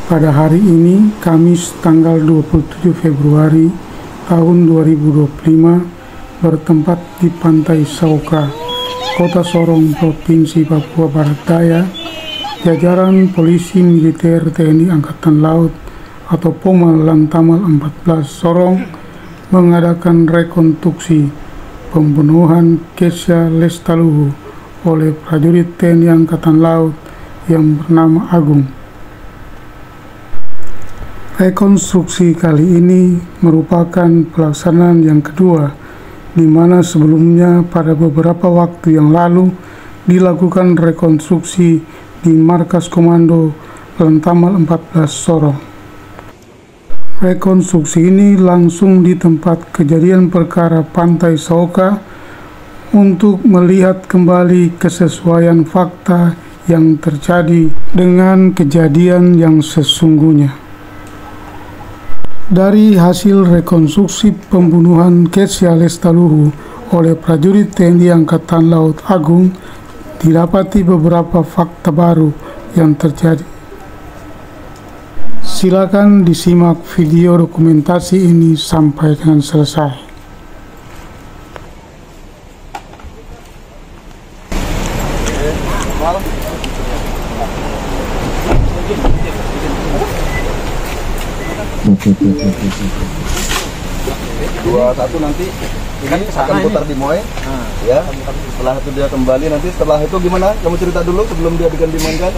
pada hari ini, Kamis tanggal 27 Februari tahun 2025, bertempat di Pantai Sauka, Kota Sorong, Provinsi Papua Barat Daya. Jajaran Polisi Militer TNI Angkatan Laut atau Pomal Lantamal 14 Sorong mengadakan rekonstruksi pembunuhan Kesha Lestaluhu oleh prajurit TNI Angkatan Laut yang bernama Agung. Rekonstruksi kali ini merupakan pelaksanaan yang kedua, di mana sebelumnya pada beberapa waktu yang lalu dilakukan rekonstruksi di Markas Komando Lantamal 14 Sorong. Rekonstruksi ini langsung di tempat kejadian perkara Pantai Sauka untuk melihat kembali kesesuaian fakta yang terjadi dengan kejadian yang sesungguhnya. Dari hasil rekonstruksi pembunuhan Kesha Lestaluhu oleh prajurit TNI Angkatan Laut Agung, didapati beberapa fakta baru yang terjadi. Silakan disimak video dokumentasi ini sampai dengan selesai. Dua satu nanti ini akan putar di Moe, ya. Setelah itu dia kembali, nanti setelah itu gimana? Kamu cerita dulu sebelum dia bikin dimainkan.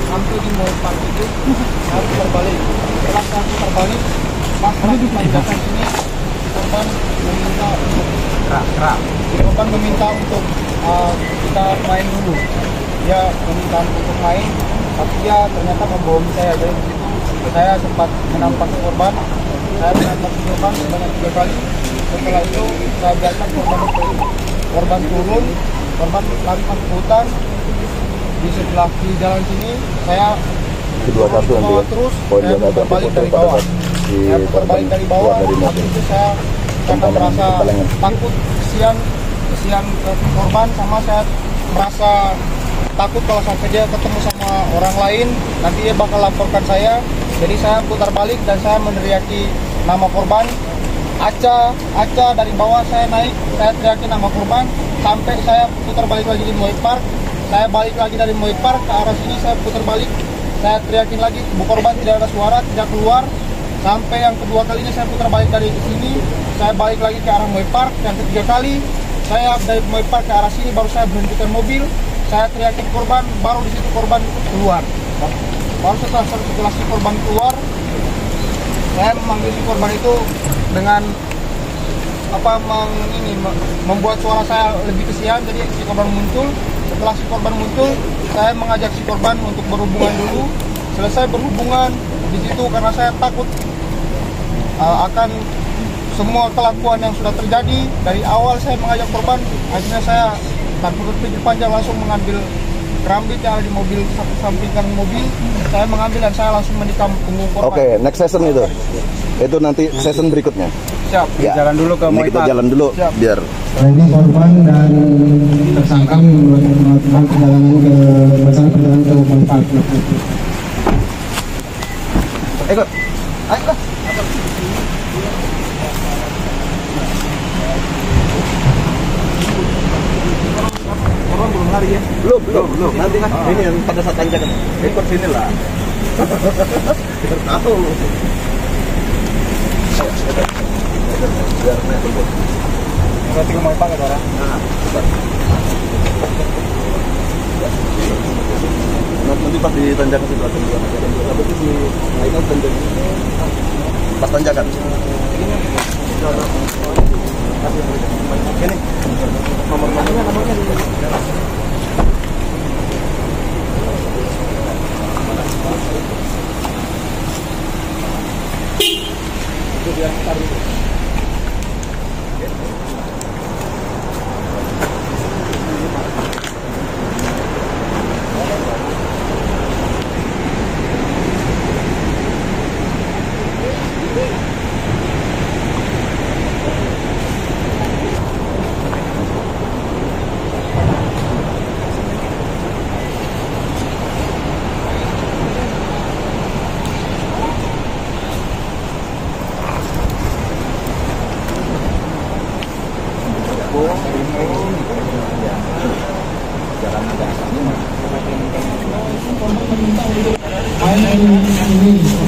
Sampai di Moe Park itu harus terbalik. Setelah saya terbalik, masalah dipanjangkan ini korban meminta untuk korban meminta untuk kita main dulu. Dia meminta untuk main, tapi dia ternyata membohongi saya. Jadi disitu saya sempat menampaki korban. Saya menampaki korban sebanyak 3 kali. Setelah itu saya biarkan korban turun, korban lari masuk ke hutan. Di sebelah kiri jalan sini saya bawa terus, saya putar balik dari bawah. Saya putar balik dari bawah, habis itu saya karena merasa takut, kesian korban, sama saya merasa takut kalau sampai dia ketemu sama orang lain, nanti dia bakal laporkan saya. Jadi saya putar balik dan saya meneriaki nama korban. Aca dari bawah saya naik, saya teriakin nama korban sampai saya putar balik lagi di Moe Park. Saya balik lagi dari Moe Park ke arah sini, saya putar balik, saya teriakin lagi, bu korban tidak ada suara, tidak keluar. Sampai yang kedua kalinya saya putar balik dari sini, saya balik lagi ke arah Moe Park. Yang ketiga kali saya dari Moe Park ke arah sini, baru saya berhentikan mobil, saya teriakin korban, baru di situ korban keluar. Baru setelah si korban keluar, saya memanggil si korban itu dengan membuat suara saya lebih kesian. Jadi si korban muncul. Setelah si korban muncul, saya mengajak si korban untuk berhubungan dulu. Selesai berhubungan di situ, karena saya takut akan semua kelakuan yang sudah terjadi. Dari awal saya mengajak korban, akhirnya saya tanpa berpikir panjang langsung mengambil kerambit yang ada di mobil, sampingkan mobil. Saya mengambil dan saya langsung menikam punggung korban. Oke, next session itu nanti session berikutnya. Siap. Ya. Jalan dulu ke Moe Park. Kita jalan dulu. Siap. Biar. Ini korban dan tersangka melakukan perjalanan ke Moe Park. Ikut. Ayo. Korban belum lari ya? Belum. Nanti kan ini yang pada saat tanjakan. Ikut sini lah. Tahu. Biar naik dulu. Berarti ke Moe Park ya, orang? Nanti pas di tanjakan situ akan juga. Tapi itu naikkan tanjakan. Pas tanjakan. Ini nomornya di itu biar kita dulu.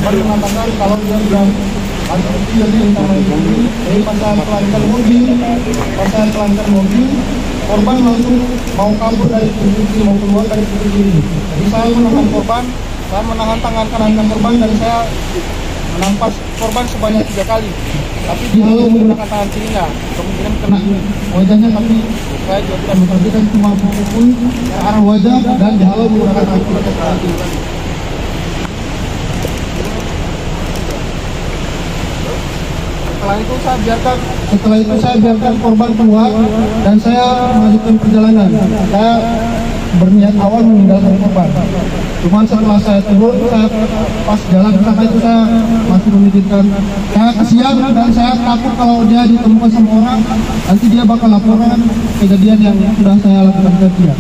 korban mengatakan kalau dia sudah ada bukti dari utama ini, jadi pas saya pelankan mobil, korban langsung mau kabur dari pintu kiri, mau keluar dari pintu kiri. Jadi saya menahan korban, saya menahan tangan kanan korban dan saya menampas korban sebanyak 3 kali. Tapi dia menggunakan tangan kirinya, kemungkinan kena wajahnya, tapi saya juga tidak memperhatikan, cuma pukul ke arah wajah dan dihalau menggunakan tangan kiri. Setelah itu saya biarkan korban keluar dan saya melanjutkan perjalanan. Saya berniat awal meninggalkan korban. Cuman setelah saya turun, saya pas jalan ke sana itu saya masih memikirkan, saya kesian dan saya takut kalau dia ditemukan sama orang, nanti dia bakal laporan kejadian yang sudah saya lakukan ke dia.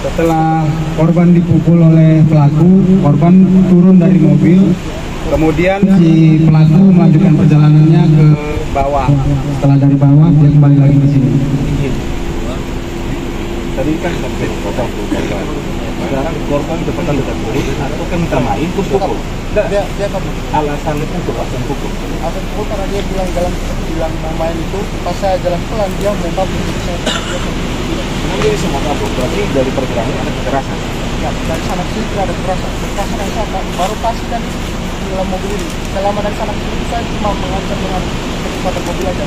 Setelah korban dipukul oleh pelaku, korban turun dari mobil. Kemudian si pelaku melanjutkan perjalanannya ke bawah. Setelah dari bawah dia kembali lagi ke sini. Tadi kan sampai korban. Sekarang korban depan dekat mulut atau kan minta main terus pukul. Dia kabur. Alasan pukul. Alasan pukul karena dia bilang mau main itu, pas saya jalan pelan dia mau kabur. Dia bisa mau kabur, berarti dari pergerakan ada kekerasan. Ya, dari sana ke sini tidak ada kekerasan. Kekerasan yang sama baru pasti dan dalam mobil ini. Selama dari sana ke sini saya cuma mengancam dengan kecepatan mobil aja.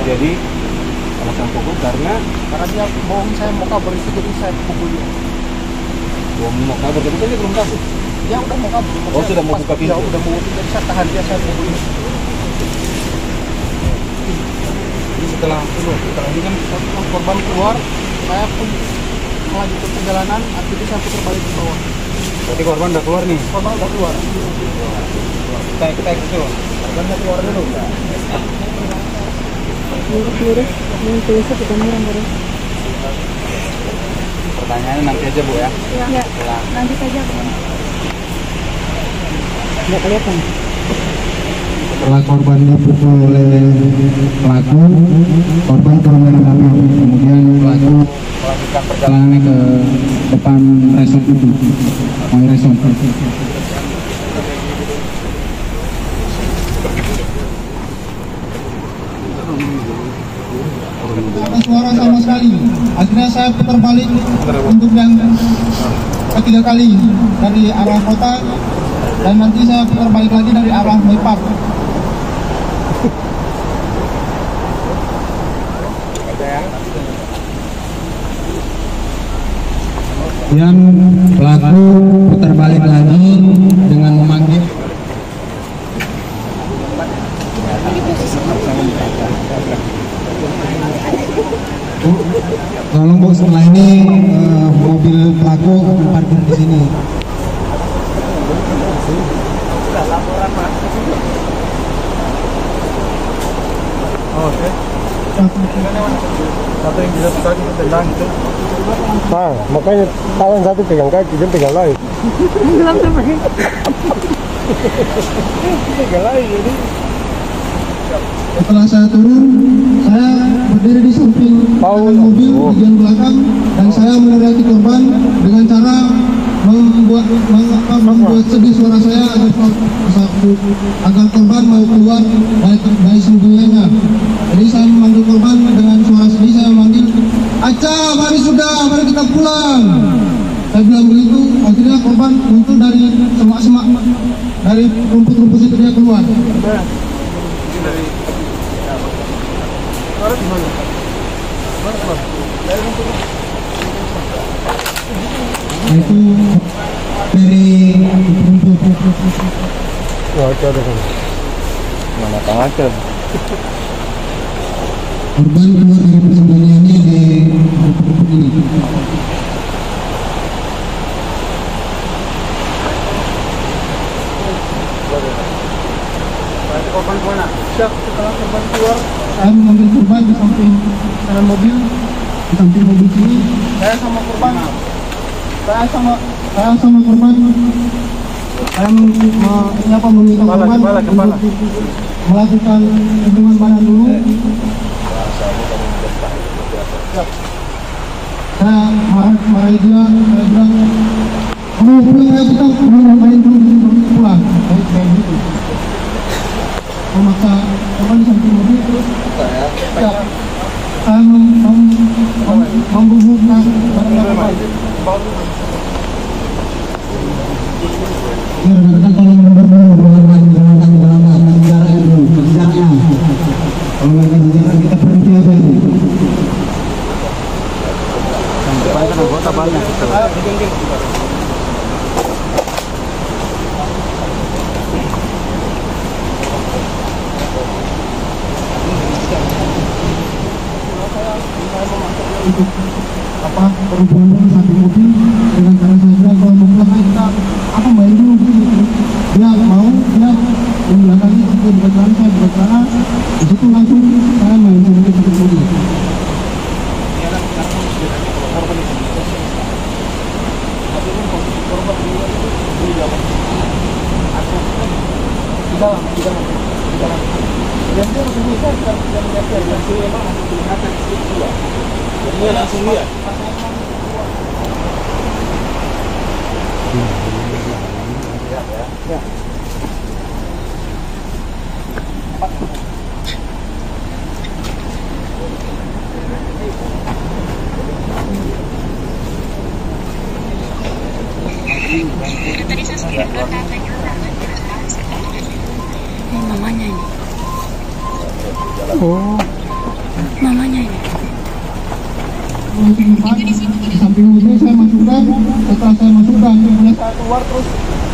Jadi alasan pukul karena dia bohong saya mau kabur itu, jadi saya pukul dia. Mau kabur, tapi dia belum kabur. Dia udah mau kabur. Oh, sudah mau buka pintu. Ya, udah mau buka, jadi saya tahan dia, saya pukul dia. Jadi setelah ini kan korban keluar, saya pun melanjutkan perjalanan, akhirnya saya putar balik ke bawah. berarti korban udah keluar nih. Korban udah keluar. Kita ikut dulu. Korban udah keluar dulu. Lurus, tulisnya kita murah. Pertanyaannya nanti aja Bu ya. Ya, nanti saja. Nggak kelihatan. Setelah korban dipukul oleh pelaku, korban turun dari mobil. Kemudian pelaku melanjutkan perjalanannya ke depan resort itu, mau resort. Ada suara sama sekali. Akhirnya saya putar balik untuk yang ketiga kali dari arah kota, dan nanti saya putar balik lagi dari arah Maypark. Kemudian pelaku putar balik lagi dengan memanggil. Tolong Bu, setelah ini mobil pelaku parkir di sini. Oke. Satu yang bisa kaki tendang itu. Nah, makanya tangan satu pegang kaki, dia pegang lain. Gelap tuh pakai. Pegang lain jadi. Setelah saya turun, saya berdiri di samping mobil bagian belakang, dan saya meneriaki korban dengan cara membuat sedih suara saya agar korban mau keluar dari sembunyiannya. Jadi saya memanggil korban dengan suara sedih, saya memanggil, "Aca, mari sudah, mari kita pulang." Saya bilang begitu, akhirnya korban muncul dari semak-semak, dari rumput-rumput itu dia keluar. Itu dari Mana tangan ke? korban keluar dari persembunyiannya di rumput ini. Korban kemana? Setelah korban keluar, saya mengambil korban di samping kanan mobil, di samping mobil sini. Saya sama korban meminta korban untuk melakukan hubungan badan dulu. Saya marahi dia, saya bilang, "Kamu mau pulang ya kita main dulu pulang kayak gitu. Memaksa korban di samping mobil terus ya membunuhkan korban. Ya rekan-rekan tolong berburu dalam jaraknya dulu, jaraknya. Kalau nggak ada jarak kita berhenti aja itu. Banyak anggota banyak. Untuk apa perhubungan satu mobil dengan cara saya bilang kalau mau pulang kita apa main dulu gitu. Dia mau dia membelakangi itu buka celana saya buka celana di situ langsung saya main sama ke satu mobil. Di dalam. Dan dia langsung bisa kita lihat langsung memang langsung kelihatan di situ ya. Jadi dia langsung lihat. Ya. Ini mamanya ini. Oh, Mamanya ini. Di samping mobil saya masukkan, setelah saya masukkan kemudian saya keluar terus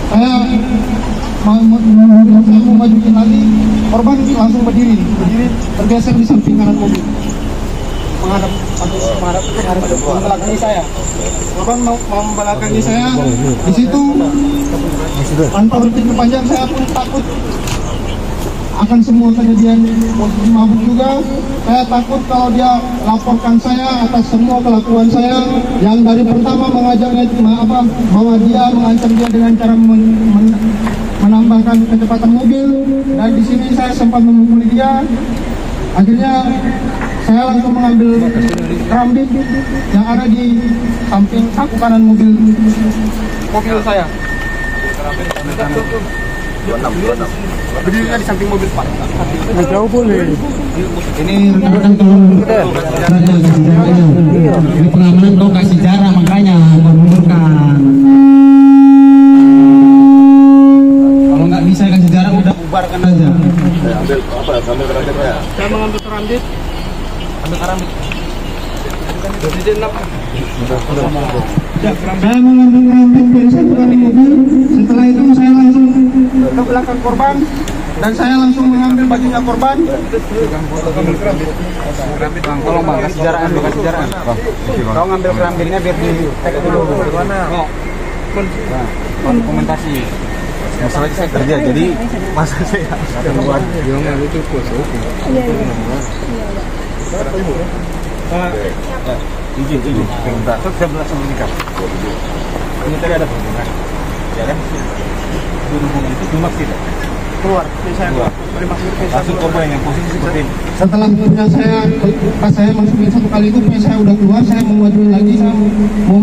saya mau majuin lagi, korban langsung berdiri tergeser di samping kanan mobil menghadap membelakangi saya. Korban mau membelakangi saya di situ tanpa berpikir panjang saya pun takut akan semua kejadian posisi mabuk juga. Saya takut kalau dia laporkan saya atas semua kelakuan saya yang dari pertama mengajaknya bahwa dia mengancam dia dengan cara menambahkan kecepatan mobil, dan di sini saya sempat memukuli dia. Akhirnya saya langsung mengambil kerambit yang ada di samping saku kanan mobil saya. Berdirinya di samping mobil Pak. nggak jauh boleh. Ini rekan tolong ini pengamanan kau kasih jarak makanya mengundurkan. Kalau nggak bisa kasih jarak udah bubarkan aja. Ambil apa? Sambil kerambit ya. Saya mengambil kerambit. Ambil kerambit. Saya mengambil kerambit dari satu kali mobil. Setelah itu saya langsung ke belakang korban dan saya langsung mengambil bajunya korban. Kerambit bang, tolong bang, kasih jarak. Kau ngambil kerambitnya biar di tag dulu. Bagaimana? Dokumentasi. Masalahnya saya kerja, jadi masa saya keluar. Iya. Izin. Sebentar. Saya langsung menikah. Ini tadi ada hubungan, ya kan? Hubungan itu cuma tidak Keluar, saya keluar. langsung korban yang posisi seperti ini. Setelah punya saya, pas saya masukin satu kali itu punya saya udah keluar, saya mau majuin lagi, saya mau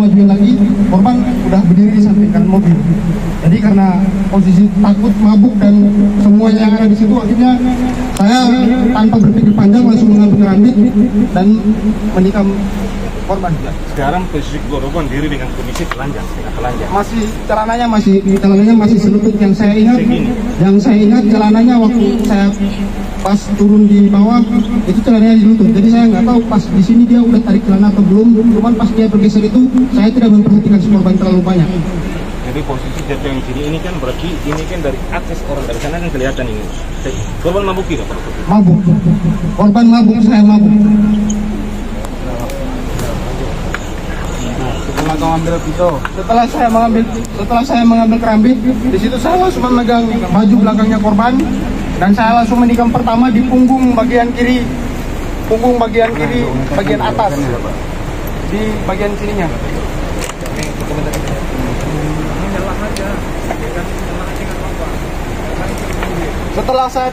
majuin lagi, korban udah berdiri di samping kanan mobil. Jadi karena posisi takut, mabuk dan semuanya yang ada di situ, akhirnya saya tanpa berpikir panjang langsung mengambil kerambit dan menikam korban. Sekarang posisi korban diri dengan kondisi telanjang. Masih celananya masih selutut. Yang saya ingat celananya waktu saya pas turun di bawah itu celananya di lutut. Jadi saya nggak tahu pas di sini dia udah tarik celana atau belum. Cuman pas dia bergeser itu saya tidak memperhatikan si korban terlalu banyak. Jadi posisi jatuh yang sini ini kan berarti ini kan dari atas orang dari sana kan kelihatan ini. Korban mabuk tidak? Mabuk. Korban mabuk, saya mabuk. Setelah kau ambil pisau, Setelah saya mengambil kerambit, di situ saya langsung memegang baju belakangnya korban dan saya langsung menikam pertama di punggung bagian kiri, bagian atas, di bagian sininya. Setelah saya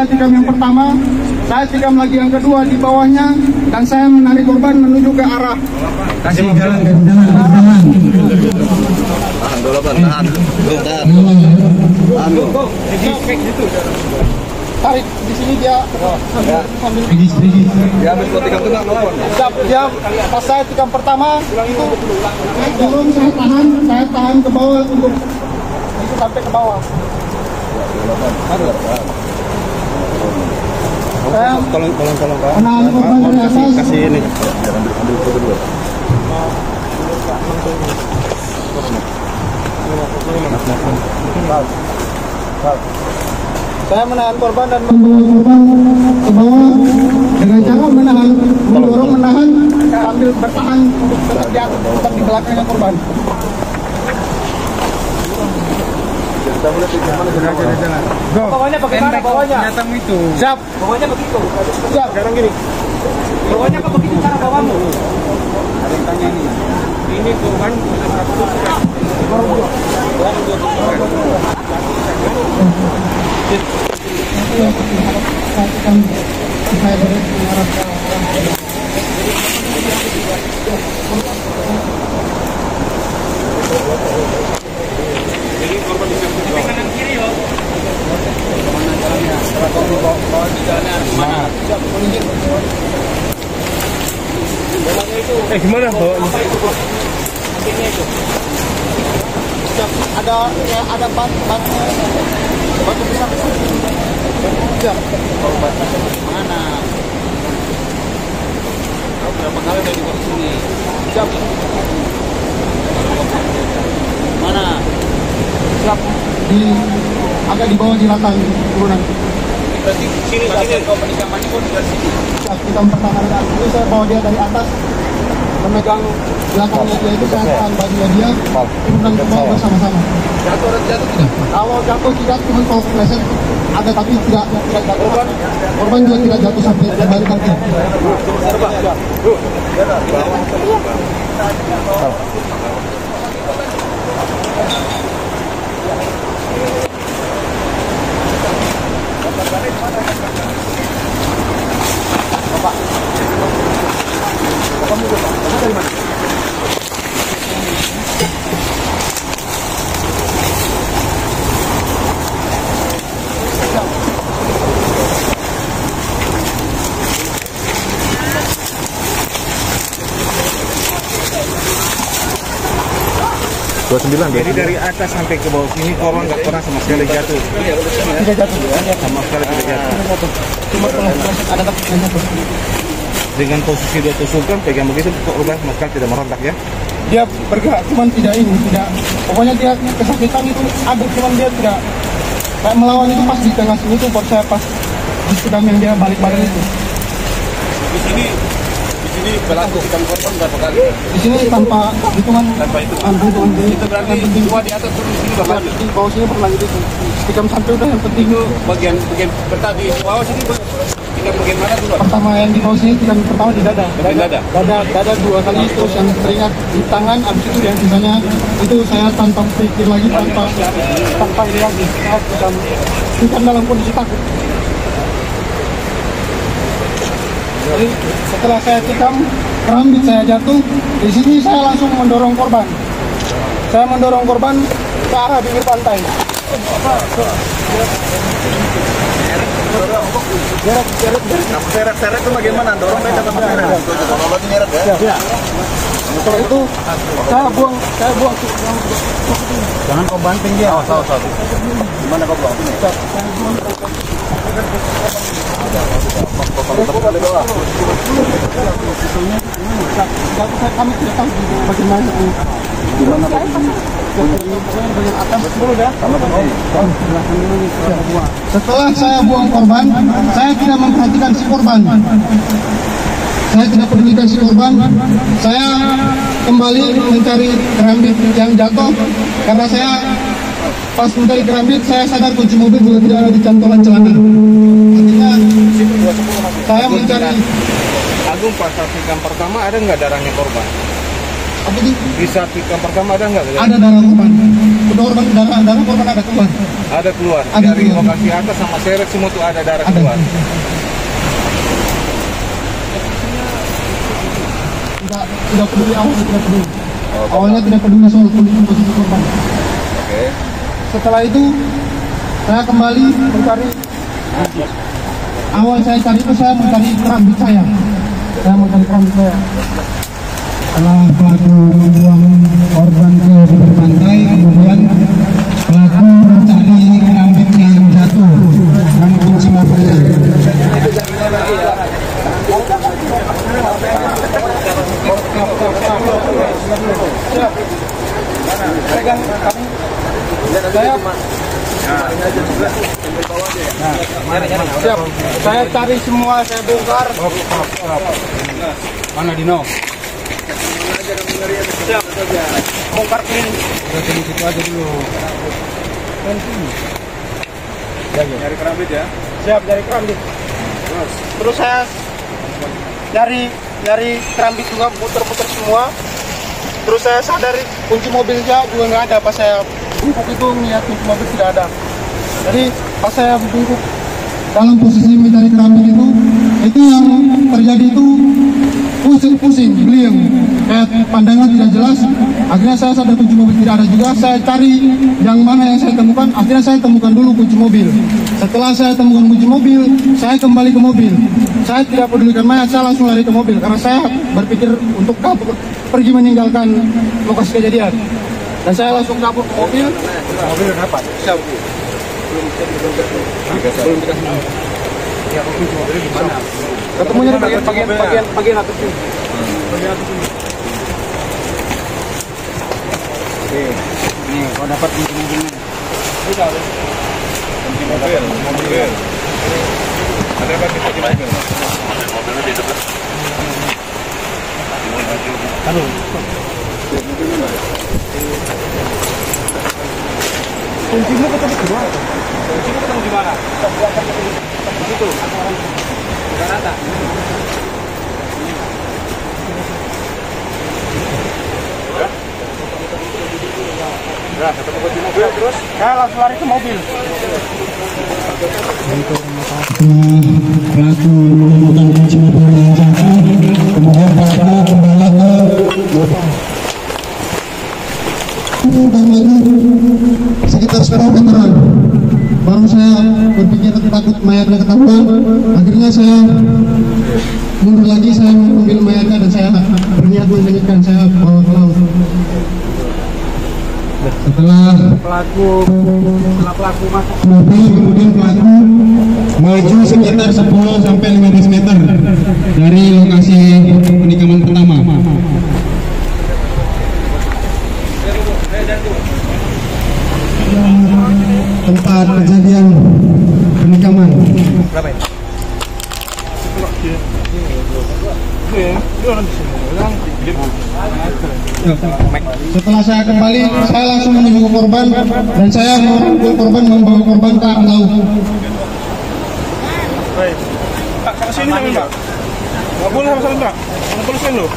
tikam yang pertama, Saya tikam lagi yang kedua di bawahnya dan saya menarik korban menuju ke arah. Kasih jalan, jalan. Tahan dulu, tahan. Tahan dulu. Tarik di sini dia sambil Ya, habis kau tikam tengah telepon. siap dia pas saya tikam pertama itu saya dorong, saya tahan ke bawah untuk itu sampai ke bawah. Saya Tolong menahan korban dari atas. kasih ini. Jangan ambil foto dulu. Saya menahan korban dan membawa korban ke bawah dengan cara mendorong menahan sambil bertahan untuk tetap di belakangnya korban. Bawahnya bagaimana bawahnya? itu. Siap. Bawahnya begitu. Siap. Sekarang gini. Bawahnya apa begitu cara bawahmu? Ada yang tanya ini. Ini korban gimana bawanya? Ada batu besar. Siap. Mana? Berapa kali udah di sini? Siap. Mana? Siap. Agak di bawah jelatan turunan. Berarti sini kau penikamannya kau tinggal sini. Siap, kita mempertahankan. Ini saya bawa dia dari atas, memegang belakangnya dia itu, saya tahan bajunya dia, turun ke bawah bersama-sama. Jatuh tidak? Kalau jatuh tidak, cuma kalau kepleset ada, tapi tidak jatuh. Korban juga tidak jatuh sampai kembali kaki. Jadi dari atas sampai ke bawah sini korban nggak pernah sama sekali jatuh. Tidak jatuh, Sama sekali tidak jatuh. cuma kalau ada tapi tidak jatuh. Dengan posisi dia tusukkan pegang begitu korban sama sekali tidak merontak ya. Dia bergerak, cuman tidak. Pokoknya dia kesakitan itu ada, cuman dia tidak kayak melawan itu pas di tengah sini itu, buat saya pas di sedang yang dia balik badan itu. Di sini pelaku tikam korban berapa kali? Di sini tanpa hitungan, hitungan Itu berarti dua di atas turun sini berapa? di bawah sini pernah gitu. Tikam sampai udah yang penting Bagian bertadi bawah sini tikam bagian mana dulu? pertama yang di bawah sini, tikam pertama di dada. Di dada? Dada 2 kali, terus yang teringat di tangan, abis itu yang sisanya itu saya tanpa pikir lagi, tanpa ini lagi. Saya tikam dalam kondisi takut. Jadi setelah saya tikam, kerambit saya jatuh. Di sini saya langsung mendorong korban. Saya mendorong korban ke arah bibir pantai. Seret itu bagaimana? Dorong mereka sama seret. Kalau lagi nyeret ya. Setelah itu saya buang. Jangan kau banting dia. Oh, tahu. Gimana kau buang? Kami tidak tahu bagaimana. Setelah saya buang korban, saya tidak memperhatikan si korban. Saya tidak pedulikan si korban. Saya kembali mencari kerambit yang jatuh, karena saya pas mencari kerambit, saya sadar kunci mobil juga tidak ada di cantolan celana. Artinya saya mencari. Agung pas tikam pertama ada nggak darahnya korban? Apa itu? Di saat tikam pertama ada nggak? Ada darah korban. Darah korban ada keluar. Ada keluar. Ada Dari keluar. lokasi atas sama seret semua tuh ada darah Ada. keluar. tidak peduli, awalnya tidak peduli. Awalnya tidak peduli soal posisi korban. Oke. Setelah itu saya kembali mencari. Awal saya cari itu saya mencari kerambit saya. Setelah pelaku membuang korban ke bibir pantai, kemudian pelaku mencari kerambit yang jatuh dan kunci mobilnya. Siap. Saya cari semua, saya bongkar. Mana Dino? Siap. Bongkar ini. Di situ aja dulu. Nyari kerambit ya? Siap, dari kerambit. Terus saya nyari kerambit juga, muter-muter semua. Terus saya sadari kunci mobilnya juga nggak ada. Pas saya bungkuk itu ngeliat kunci mobil tidak ada. Jadi pas saya bungkuk Dalam posisi mencari kerambit itu yang terjadi itu pusing, beliau kayak pandangan tidak jelas. Akhirnya saya sadar kunci mobil tidak ada juga. Saya cari yang mana yang saya temukan. Akhirnya saya temukan dulu kunci mobil. Setelah saya temukan kunci mobil, saya kembali ke mobil. Saya tidak pedulikan mayat, saya langsung lari ke mobil karena saya berpikir untuk kabur, pergi meninggalkan lokasi kejadian. Dan saya langsung kabur ke mobil. Mobil udah dapat. Siap. Belum dikasih. Ya, mobil gimana? Ketemunya di bagian atas ini. Bagian atas ini. Oke. Nih, kau dapat kunci mobilnya. Sudah. Kunci mobil. Ada apa kunci mobil? Mobilnya di depan. Aduh. Kuncimu ketemu di mana? Kuncimu ketemu di mana? Di situ. Bukan ada. Nah, ketemu kunci mobil terus. Saya langsung lari ke mobil. Pelaku menemukan kunci mobil yang jatuh, kemudian pelaku kembali ke sekitar 10 meteran. Baru saya berpikir takut mayatnya ketahuan. Akhirnya saya mundur lagi, saya mengambil mayatnya dan saya berniat menyanyikan, saya bawa ke laut. Setelah pelaku masuk mobil, kemudian pelaku maju sekitar 10 sampai 15 meter dari lokasi penikaman pertama. Tempat kejadian penikaman. Berapa ini? Setelah saya kembali, saya langsung menuju korban dan saya merangkul korban, membawa korban ke laut. Baik. Pak, ke sini jangan, Pak. Nggak boleh sama Pak. Mana polisian lo?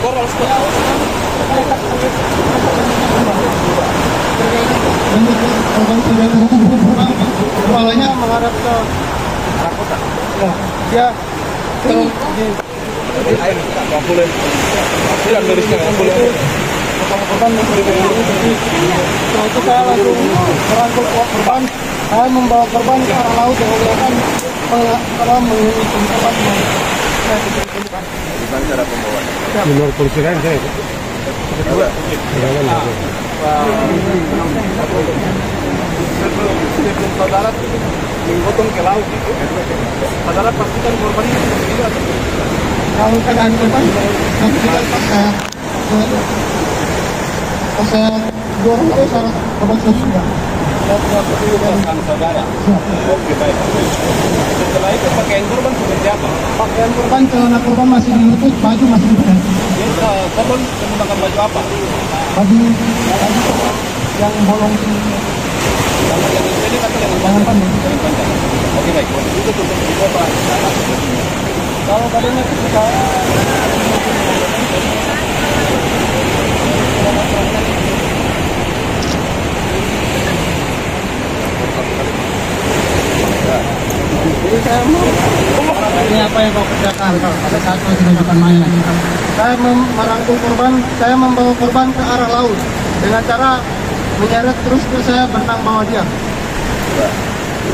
Korban Korban sudah terhubung, kepalanya menghadap ke arah kota. dia terus Di air nggak boleh. Tidak garisnya nggak boleh. Korban masih di sini. Setelah itu saya langsung merangkul korban. Saya membawa korban ke arah laut dengan menggunakan kalau menghitung korban. Saya tunjukkan. Gimana cara pembawaan? Di luar polisi lain saya. Sebelum saudara menggotong ke laut itu, saudara pastikan korban itu tidak ada. kalau keadaan korban pas saya dorong itu saya korban sudah. Saya tidak peduli dengan saudara. Oke, baik. Setelah itu pakaian korban seperti apa? Pakaian korban, celana korban masih dilutut, baju masih dibuka. Korban menggunakan baju apa? Baju yang bolong ini. Kalau yang ini kata yang panjang. Oke, baik. Itu tutup di korban. Kalau badannya ketika Jadi saya mau ini apa yang kau kerjakan pada saat kau sudah makan mayat. saya merangkul korban, saya membawa korban ke arah laut dengan cara menyeret terus saya berenang bawa dia.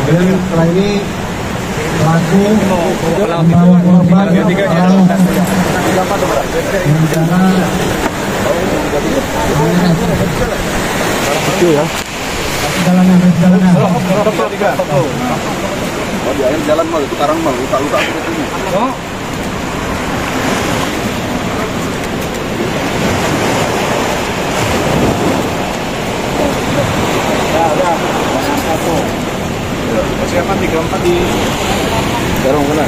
Kemudian setelah ini pelaku membawa korban ke laut dengan cara Itu ya. jalanan. Oh, di air jalan mal, itu karang mal, luka-luka seperti ini. Oh. Udah. Persiapan 34 di Garong mana?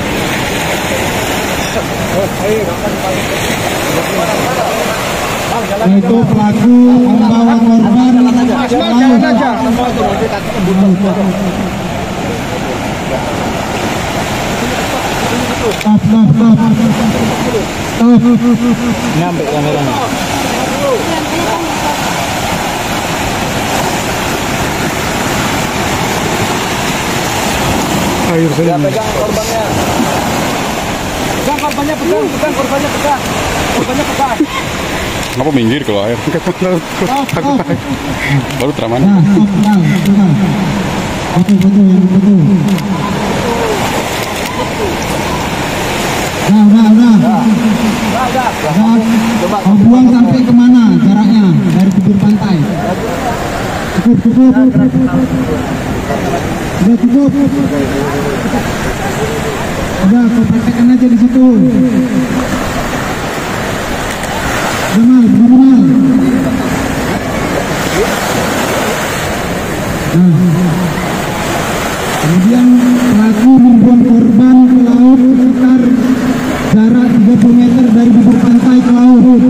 Itu pelaku membawa korban ke laut. Stop. nyampe kameranya. Air saja. Pegang korbannya. Pegang korbannya, pegang korbannya pegang. Kenapa minggir kalau air? Baru teraman. Nah, betul. Udah. Kau buang sampai kemana jaraknya dari bibir pantai? Cukup. Udah cukup. Udah, kau praktekkan aja di situ. Benar. Kemudian pelaku membuang korban ke laut sekitar jarak 30 meter dari bibir pantai ke laut.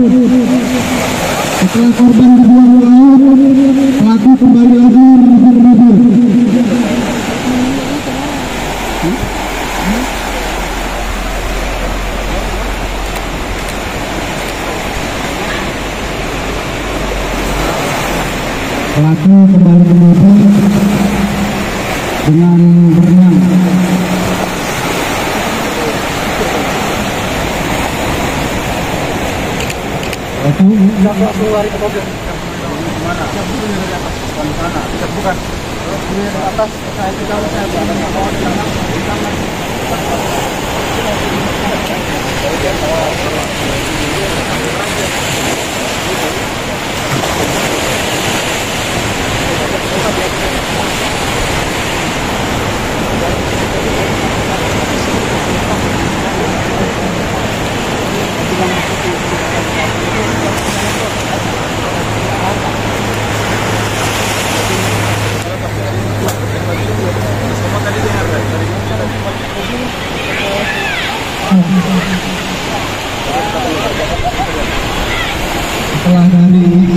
Setelah korban dibuang ke laut, pelaku kembali lagi menghibur-hibur. Pelaku kembali menghibur dengan berenang. Keluar ke mobil. Mana? Bukan. Ini atas saya kita bawa di sana.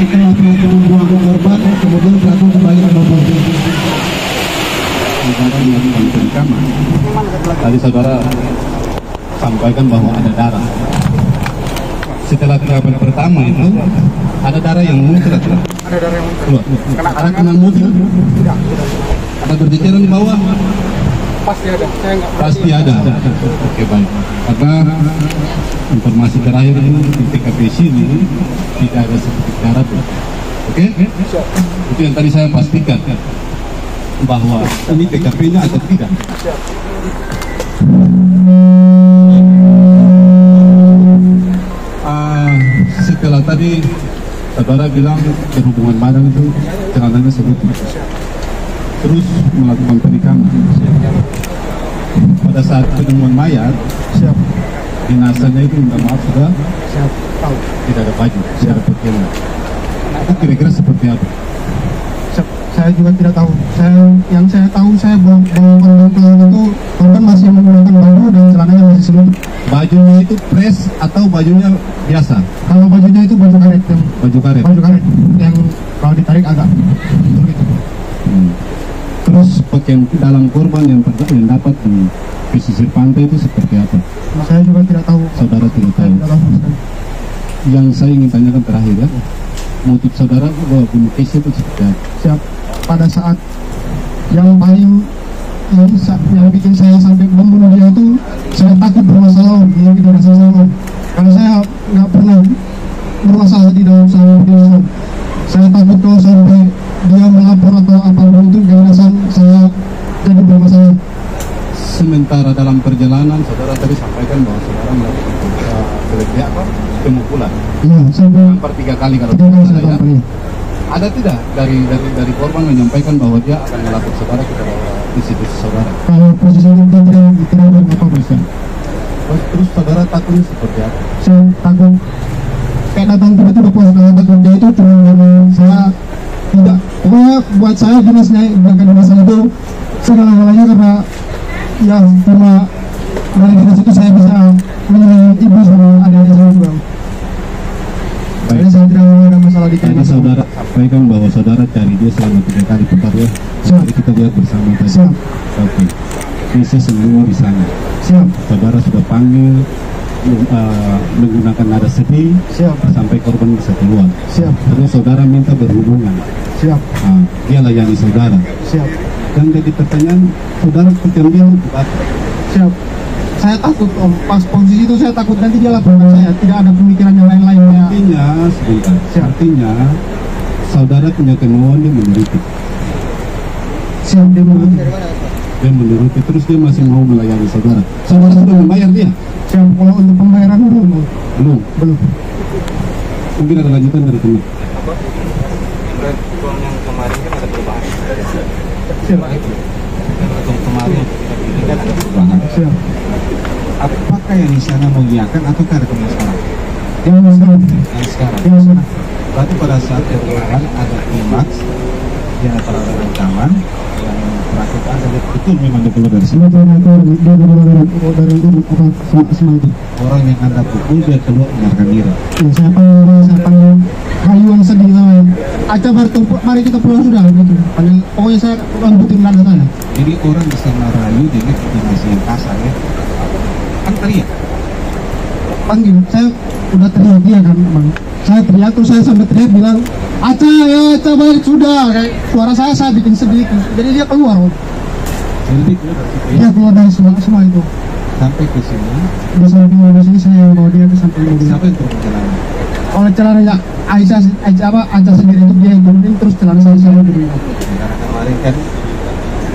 Setelah pelaku membuang korban, kemudian pelaku kembali menghibur. Tadi saudara sampaikan bahwa ada darah. Setelah tahapan pertama itu ada darah yang muncrat. Ada darah yang muncul. Ada kena mobil. Ada berceceran di bawah. Pasti ada. Saya nggak Pasti ada. Oke, baik. Karena informasi terakhir ini di TKP sini tidak ada sedikit darah tuh. Oke? Itu yang tadi saya pastikan bahwa ini TKP-nya atau tidak. Setelah tadi saudara bilang berhubungan badan itu celananya sebut, terus melakukan penikaman. Pada saat penemuan mayat, jenazahnya itu minta maaf sudah tidak ada baju, tidak ada pakaian. Itu kira-kira seperti apa? Saya juga tidak tahu. Yang saya tahu saya belum itu korban masih menggunakan baju dan celananya masih seluruh. Bajunya itu press atau bajunya biasa? Kalau bajunya itu baju karet yang kalau ditarik agak begitu. Terus pakaian dalam korban yang dapat di pesisir pantai itu seperti apa? Saya juga tidak tahu. Saudara tidak tahu. Yang saya ingin tanyakan terakhir ya, motif saudara bahwa bunuh Keisha itu seperti apa? Siap. Pada saat yang paling yang bikin saya sampai membunuh dia itu saya takut bermasalah, dia tidak rasa salah. Karena saya nggak pernah bermasalah di dalam sama dia. Saya takut kalau sampai dia melapor atau apapun itu kemudian saya jadi bermasalah. Sementara dalam perjalanan saudara tadi sampaikan bahwa saudara melakukan pemukulan. Iya, sampai Tampar 3 kali kalau 3 kali saya ya. tampar. Ada tidak dari korban menyampaikan bahwa dia akan melapor saudara kepada institusi saudara? Kalau posisi itu tidak ada apa-apa. Terus saudara takutnya seperti apa? Saya takut kayak datang tiba-tiba puas takut dia itu cuma karena saya tidak, pokoknya buat saya dinasnya bahkan masa itu segala-galanya karena ya cuma dari dinas itu saya bisa menemani ibu sama adik-adik saya juga. Jadi saya tidak mau ada masalah di Tadi saudara sampaikan bahwa saudara cari dia selama 3 kali putar ya. Jadi kita lihat bersama tadi. Siap. Oke. Bisa semua di sana. Siap. Saudara sudah panggil menggunakan nada sedih. Siap. Sampai korban bisa keluar. Siap. Terus saudara minta berhubungan. Siap. Dia layani saudara. Siap. Dan jadi pertanyaan, saudara kemudian batu. Siap. Saya takut Om, pas posisi itu saya takut nanti dia laporan saya, tidak ada pemikiran yang lain-lain ya. Artinya, sebentar. Artinya, saudara punya kemauan dia menuruti. Siap, dia menuruti. Dia menuruti, terus dia masih mau melayani saudara. Saudara sudah membayar dia? Siap, kalau untuk pembayaran belum. Belum. Mungkin ada lanjutan dari teman. Uang yang kemarin kan ada perubahan. Siap. Kemarin Ada perubahan. Siap. Apakah yang di sana mengiyakan ataukah ada kemasalah? Yang sekarang. Yang sekarang. Yang sekarang. Berarti pada saat perubahan ada klimaks, dia antara orang kawan yang melakukan ada betul memang dia keluar dari sini. Dia dari semua itu. Orang yang anda pukul dia keluar menyerahkan diri. Ya, saya panggil Hayuan sedih namanya. Aca Bartu, mari kita pulang sudah gitu. Panggil, pokoknya saya lanjutin nada saya. Jadi orang bisa merayu dengan intimasi yang kasar ya. Kan teriak. Panggil, saya udah teriak dia kan, bang. Saya teriak terus saya sampai teriak bilang, Aca ya Aca balik sudah. Kayak suara saya bikin sedih. Jadi dia keluar. Jadi keluar dari situ ya. Dia keluar dari semua itu. Sampai ke sini. Di samping mobil sini saya yang bawa dia ke samping mobil. Siapa yang turun jalan? Oleh celananya Aisyah sendiri itu dia yang turunin terus celana saya turunin. Karena kemarin kan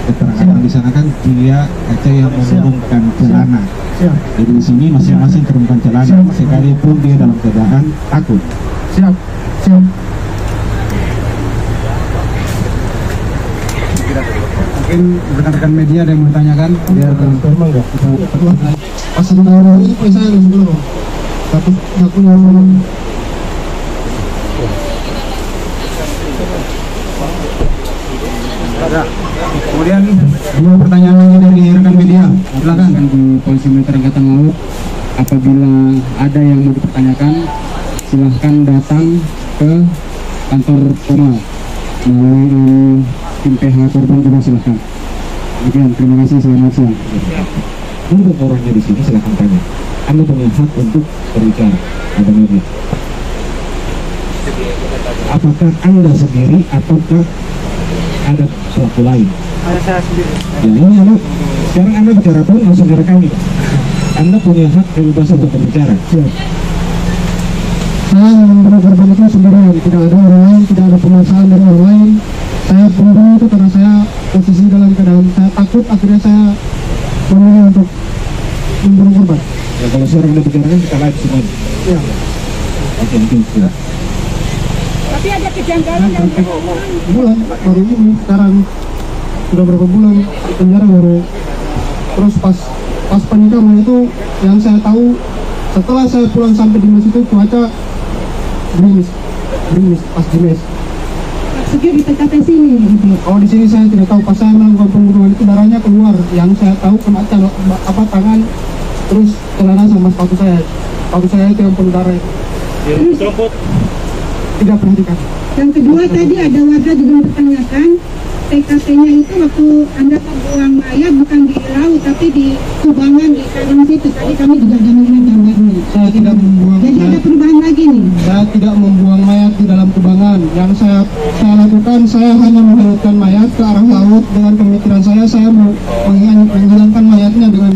keterangan di sana kan dia Aca yang menurunkan celana. Siap. Jadi di sini masing-masing turunkan celana. Siap. Sekalipun dia dalam keadaan takut. Siap. Siap. Mungkin rekan-rekan media ada yang mau ditanyakan biar Pas satu tahun itu saya dulu. Satu yang kemudian dua pertanyaan lagi dari rekan media. Silakan. Di Polisi Militer Angkatan Laut, apabila ada yang mau dipertanyakan, silahkan datang ke kantor Polma melalui tim PH korban juga silahkan. Demikian, terima kasih, selamat siang. Untuk orangnya di sini silahkan tanya. Anda punya hak untuk berbicara pada media. Apakah Anda sendiri ataukah ada pelaku lain? Saya sendiri. Ya ini Anda, sekarang Anda bicara pun langsung direkam ini. Anda punya hak kebebasan untuk berbicara. saya memberi korban itu sendirian, tidak ada orang lain, tidak ada pemaksaan dari orang lain. Saya membunuh itu karena saya posisi dalam keadaan saya takut, akhirnya saya memilih untuk membunuh korban. Ya kalau seorang udah bicara kan kita live semua. Ya. Oke, mungkin tidak. Tapi ada kejanggalan yang Bulan baru ini sekarang sudah berapa bulan di penjara baru. Terus pas penikaman itu yang saya tahu setelah saya pulang sampai di mes itu cuaca gerimis pas di mes. maksudnya di TKP sini gitu. Oh di sini saya tidak tahu, pas saya melakukan pembunuhan itu darahnya keluar. Yang saya tahu kena tangan, terus celana sama sepatu saya itu yang penuh darah. Tidak perhatikan. Yang kedua tadi ada warga juga mempertanyakan TKP-nya itu waktu Anda membuang mayat bukan di laut tapi di kubangan di kali situ. Tadi kami juga ada melihat gambarnya. Saya tidak membuang. Jadi ada perubahan lagi nih. Saya tidak membuang mayat di dalam kubangan. Yang saya lakukan, saya hanya menghanyutkan mayat ke arah laut dengan pemikiran saya mau menghilangkan mayatnya dengan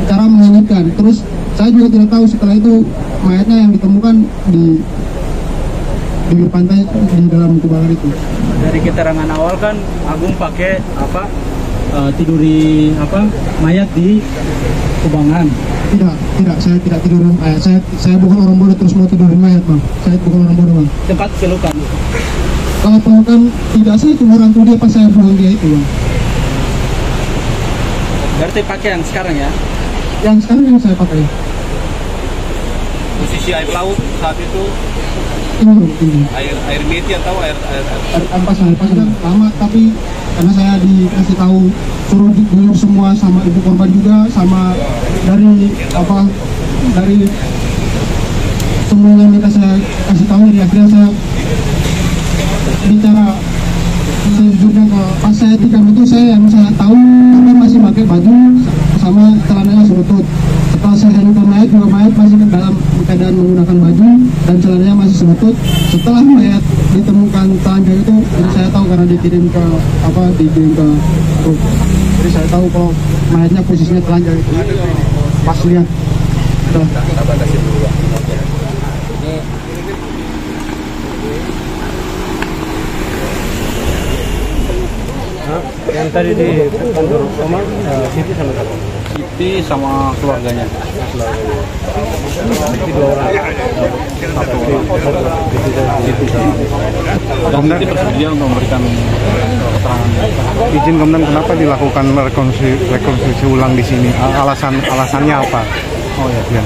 cara menghanyutkan. Terus Saya juga tidak tahu setelah itu mayatnya yang ditemukan di pinggir pantai di dalam kubangan itu. Dari keterangan awal kan Agung pakai tiduri mayat di kubangan. Tidak, saya tidak tidur mayat. Saya bukan orang bodoh terus mau tidurin mayat, Bang. Saya bukan orang bodoh, Bang. Tempat pelukan. Kalau pelukan tidak, saya cuma rantu dia pas saya buang dia itu, Bang. Berarti pakai yang sekarang ya? Yang sekarang yang saya pakai. Posisi air laut saat itu Ini. air meti atau air Ampas kan lama, tapi karena saya dikasih tahu suruh dulu semua sama ibu korban juga, sama dari semuanya minta saya kasih tahu, jadi akhirnya saya bicara sejujurnya. Pas saya tikam itu saya tahu tapi masih pakai baju sama celananya serutut. Setelah saya handle mayat juga, mayat masih dalam keadaan menggunakan baju dan celananya masih serutut. Setelah mayat ditemukan telanjang itu, jadi saya tahu karena dikirim ke truk. Jadi saya tahu kalau mayatnya posisinya telanjang itu. Pas lihat. Yang tadi di kantor rumah Siti sama siapa? Siti sama keluarganya. Siti 2 orang. Satu orang. Siti sama. Siti bersedia untuk memberikan keterangan. Izin Komandan, kenapa dilakukan rekonstruksi ulang di sini? Alasannya apa? Oh ya.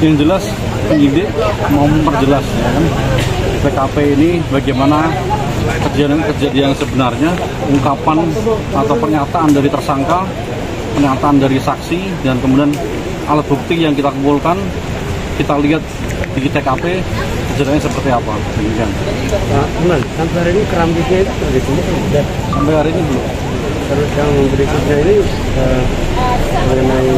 Yang jelas penyidik mau memperjelas ya kan, TKP ini bagaimana kejadian sebenarnya, ungkapan atau pernyataan dari tersangka, pernyataan dari saksi, dan kemudian alat bukti yang kita kumpulkan, kita lihat di TKP kejadiannya seperti apa. Demikian. Sampai hari ini kerambitnya itu sudah ditemukan? Sudah. Sampai hari ini belum. Terus yang berikutnya ini mengenai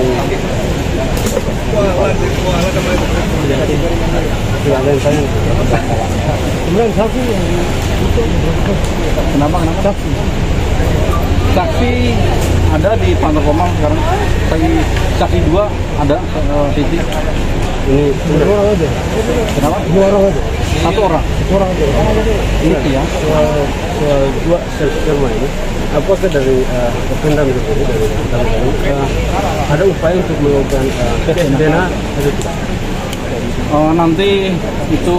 kemudian saksi yang itu kenapa saksi ada di Pantai Komang sekarang. Saksi 2 ada Siti. ini satu orang aja. Kenapa? 2 orang aja. Satu orang aja. ini ya. Soal 2 serma ini, apakah dari Pemdam sendiri dari ada upaya untuk melakukan DNA atau tidak? Nanti itu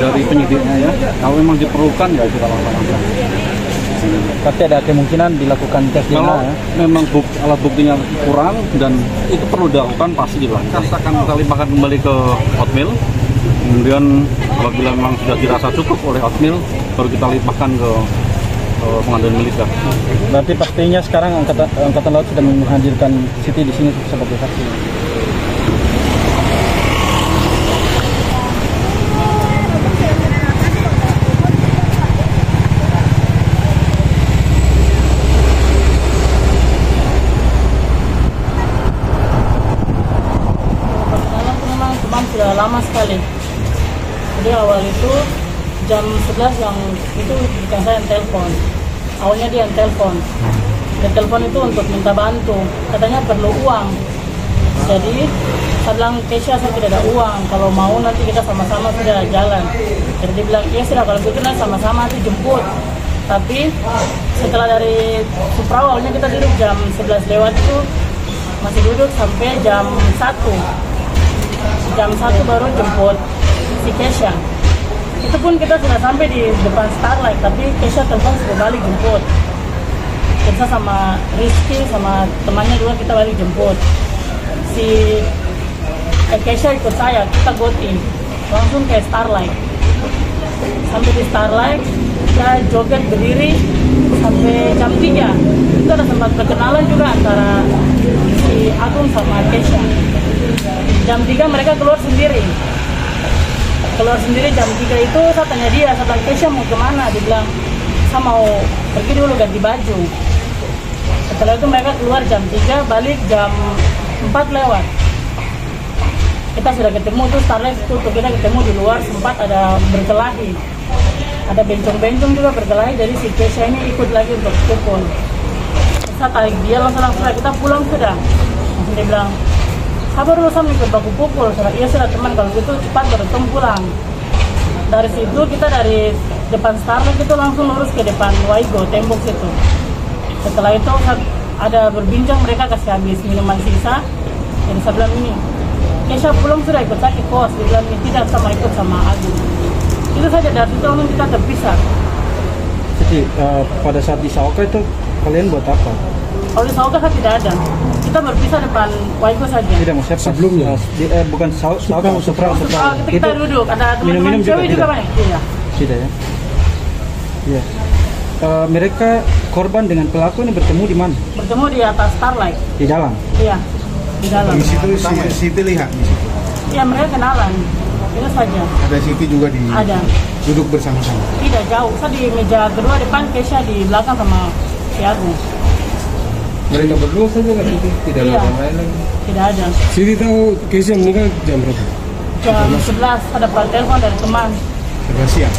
dari penyidiknya ya. Kalau memang diperlukan ya kita lakukan. Pasti ada kemungkinan dilakukan tes DNA Kalau ya? memang alat buktinya kurang dan itu perlu dilakukan, pasti dilakukan. Kita akan limpahkan kembali ke Hotmail. Kemudian apabila memang sudah dirasa cukup oleh Hotmail, baru kita limpahkan ke pengadilan militer. Berarti pastinya sekarang Angkatan Laut sudah menghadirkan Siti di sini sebagai saksi. Sudah lama sekali. Jadi awal itu jam 11 yang itu bukan saya yang telepon. Awalnya dia yang telepon. Dia telepon itu untuk minta bantu. Katanya perlu uang. Jadi saya bilang, Kesha saya tidak ada uang. Kalau mau nanti kita sama-sama sudah jalan. Jadi dia bilang, iya sudah kalau gitu nanti sama-sama nanti jemput. Tapi setelah dari Supra awalnya kita duduk jam 11 lewat itu masih duduk sampai jam 1. Jam 1 baru jemput si Kesha. Itu pun kita sudah sampai di depan Starlight, tapi Kesha telepon sudah balik jemput. Kesha sama Rizky sama temannya juga kita balik jemput. Si Kesha ikut saya, kita goting langsung ke Starlight. Sampai di Starlight, kita joget berdiri sampai jam 3. Itu ada sempat perkenalan juga antara si Agung sama Kesha. Jam 3 mereka keluar sendiri jam 3 itu saya tanya dia, saya bilang, Kesha mau kemana? Dia bilang, saya mau pergi dulu ganti baju. Setelah itu mereka keluar jam 3, balik jam 4 lewat. Kita sudah ketemu tuh Starlight tutup, kita ketemu di luar, sempat ada berkelahi, ada bencong-bencong juga berkelahi. Jadi si Kesha ini ikut lagi untuk pukul. Saya tarik dia langsung kita pulang sudah. Langsung dia bilang, Sabar dulu sampai ikut baku pukul. Iya sudah teman, kalau gitu cepat bertemu pulang. Dari situ kita dari depan Starlight itu langsung lurus ke depan Waigo, tembok situ. Setelah itu ada berbincang, mereka kasih habis minuman sisa. Jadi saya bilang ini, Kesha pulang sudah ikut saya ke kos. Dia bilang ini tidak sama ikut sama Agung. Itu saja, dari situ langsung kita terpisah. Jadi pada saat di Saoka itu kalian buat apa? Kalau di Saoka saya tidak ada. Kita berpisah depan Waigo saja. Tidak, maksudnya sebelumnya? Bukan Saoka, Supra. Kita duduk, ada teman-teman cewek juga banyak. Iya. Tidak ya? Iya. Mereka korban dengan pelaku ini bertemu di mana? Bertemu di atas Starlight. Di dalam? Iya, di dalam. Di situ Siti lihat di situ. Iya, mereka kenalan. Itu saja. Ada Siti juga di. Ada. Duduk bersama-sama. Tidak jauh. Saya di meja kedua depan, Kesha di belakang sama si Agung. Mereka berdua saja nggak Siti? Tidak ada yang lain lagi? Tidak ada. Siti tahu Kesha meninggal jam berapa? Jam 11 ada telepon dari teman. 11 siang.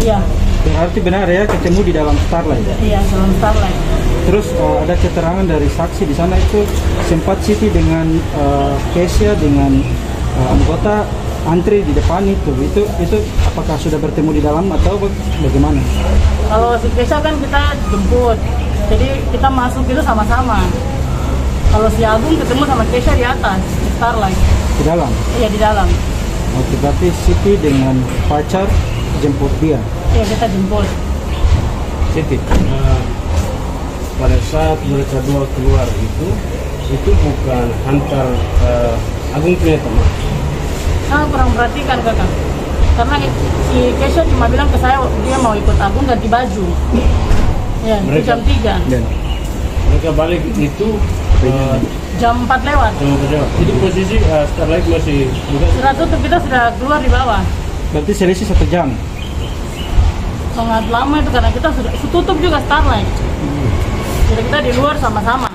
Iya. Berarti benar ya ketemu di dalam Starlight? Iya, dalam Starlight. Terus ada keterangan dari saksi di sana itu sempat Siti dengan Kesha dengan anggota antri di depan itu apakah sudah bertemu di dalam atau bagaimana? Kalau si Kesha kan kita jemput, jadi kita masuk itu sama-sama. Kalau si Agung ketemu sama Kesha di atas di Starlight. Di dalam? Iya, di dalam. Oke, berarti Siti dengan pacar jemput dia? Iya, kita jemput. Siti, pada saat mereka dua keluar itu bukan antar Agung punya teman. Saya kurang perhatikan kakak, karena si Kesha cuma bilang ke saya dia mau ikut Agung ganti baju. Ya, itu jam 3. Dan mereka balik itu jam 4 lewat. Jadi posisi Starlight masih bukan. Sudah tutup, kita sudah keluar di bawah. Berarti selisih 1 jam? Sangat lama itu karena kita sudah tutup juga Starlight. Jadi kita di luar sama-sama.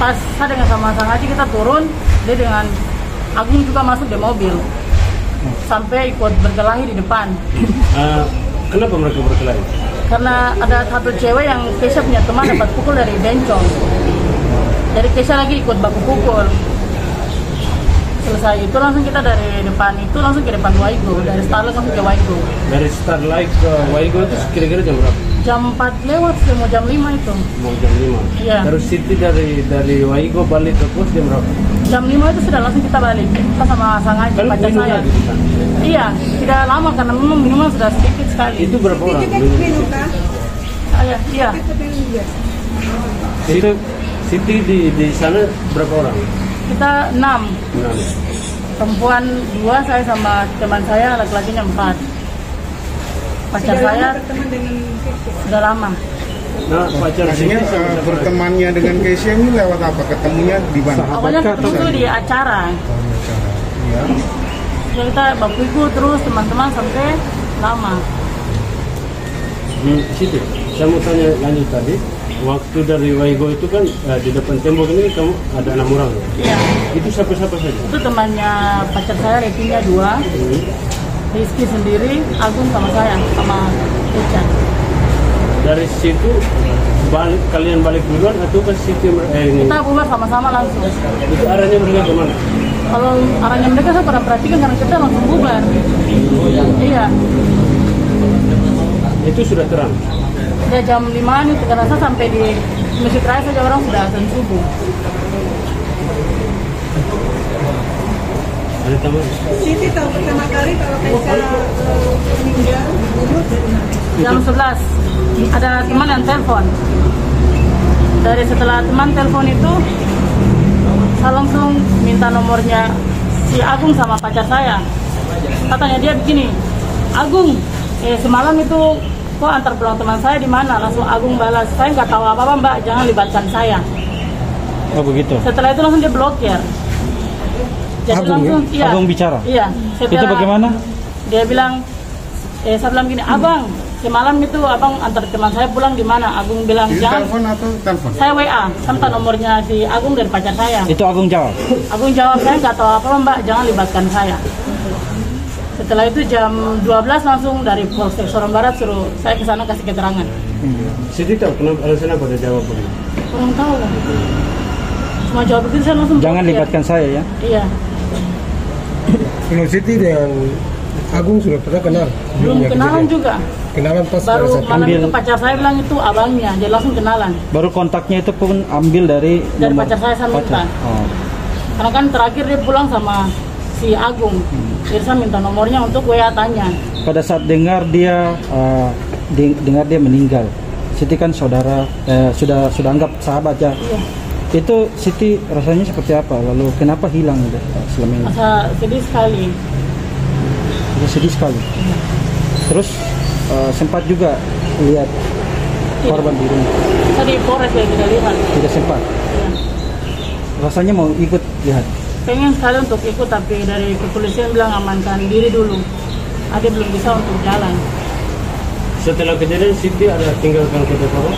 Pas saya dengan sama Sang Haji kita turun, dia dengan Agung juga masuk di mobil. Sampai ikut berkelahi di depan. Kenapa mereka berkelahi? Karena ada satu cewek yang Kesha punya teman dapat pukul dari bencong. Jadi Kesha lagi ikut baku pukul. Selesai itu langsung kita dari depan itu langsung ke depan Waigo, dari Starlight langsung ke Waigo. Dari Starlight ke Waigo itu kira-kira jam berapa? Jam 4 lewat, mau jam 5 itu. Mau jam 5? Iya. Terus Siti dari Waigo balik ke pos jam berapa? Jam 5 itu sudah langsung kita balik. Kita sama Sang Haji, pacar saya. Iya, tidak lama karena memang minuman sudah sedikit sekali. Itu berapa orang? Iya. Itu Siti di sana berapa orang? Kita 6. Perempuan 2, saya sama teman saya, laki-lakinya 4. Pacar saya sudah lama. Nah, pacar Artinya bertemannya dengan Kesha ini lewat apa? Ketemunya di mana? Awalnya ketemu di acara. Iya. Ya, kita baku terus teman-teman sampai lama. Siti, saya mau tanya lanjut tadi. Waktu dari Waigo itu kan di depan tembok ini kamu ada 6 orang. Iya. Itu siapa-siapa saja? Itu temannya pacar saya, Retinya 2. Rizky sendiri, Agung sama saya, sama Richard. Dari situ kalian balik duluan atau ke Siti ini? Kita bubar sama-sama langsung. Itu arahnya mereka kemana? Kalau arahnya mereka saya pernah perhatikan karena kita langsung bubar. Iya. Itu sudah terang? Udah jam 5 itu karena saya sampai di Masjid Raya saja orang sudah azan subuh. Ada tamu? Siti tahu pertama kali kalau Kesha meninggal jam 11 ada teman yang telepon. Dari setelah teman telepon itu saya langsung minta nomornya si Agung sama pacar saya. Katanya dia begini, Agung, semalam itu kok antar pulang teman saya di mana? Langsung Agung balas, saya nggak tahu apa-apa Mbak, jangan libatkan saya. Oh begitu. Setelah itu langsung dia blokir. Jadi Agung, langsung, ya? iya. Agung bicara? Iya. Itu bagaimana? Dia bilang, saya bilang gini, Abang, semalam itu abang antar teman saya pulang di mana? Agung bilang, jangan. Telepon atau telepon? Saya WA, minta nomornya si Agung dari pacar saya. Itu Agung jawab? Agung jawab, saya nggak tahu apa Mbak, jangan libatkan saya. Setelah itu jam 12 langsung dari Polsek Sorong Barat suruh saya ke sana kasih keterangan. Siti tahu kenapa alasan apa dia jawab begitu? Kurang tahu. Cuma jawab begitu saya langsung jangan libatkan saya ya. Iya. Nur Siti dengan Agung sudah pernah kenal? Belum kenalan juga. Kenalan pas baru malam itu pacar saya bilang itu abangnya, dia langsung kenalan. Baru kontaknya itu pun ambil dari pacar saya minta. Oh. Karena kan terakhir dia pulang sama si Agung. Jadi saya minta nomornya untuk WA tanya. Pada saat dengar dia meninggal, Siti kan saudara sudah anggap sahabat ya. Iya. Itu Siti rasanya seperti apa? Lalu kenapa hilang selama ini? Rasa sedih sekali. Sedih sekali. Iya. Terus sempat juga lihat korban di rumah. Tadi Polres ya tidak lihat. Tidak sempat. Iya. Rasanya mau ikut lihat. Pengen sekali untuk ikut tapi dari kepolisian bilang amankan diri dulu. Ada belum bisa untuk jalan. Setelah kejadian Siti ada tinggalkan Kota Palu?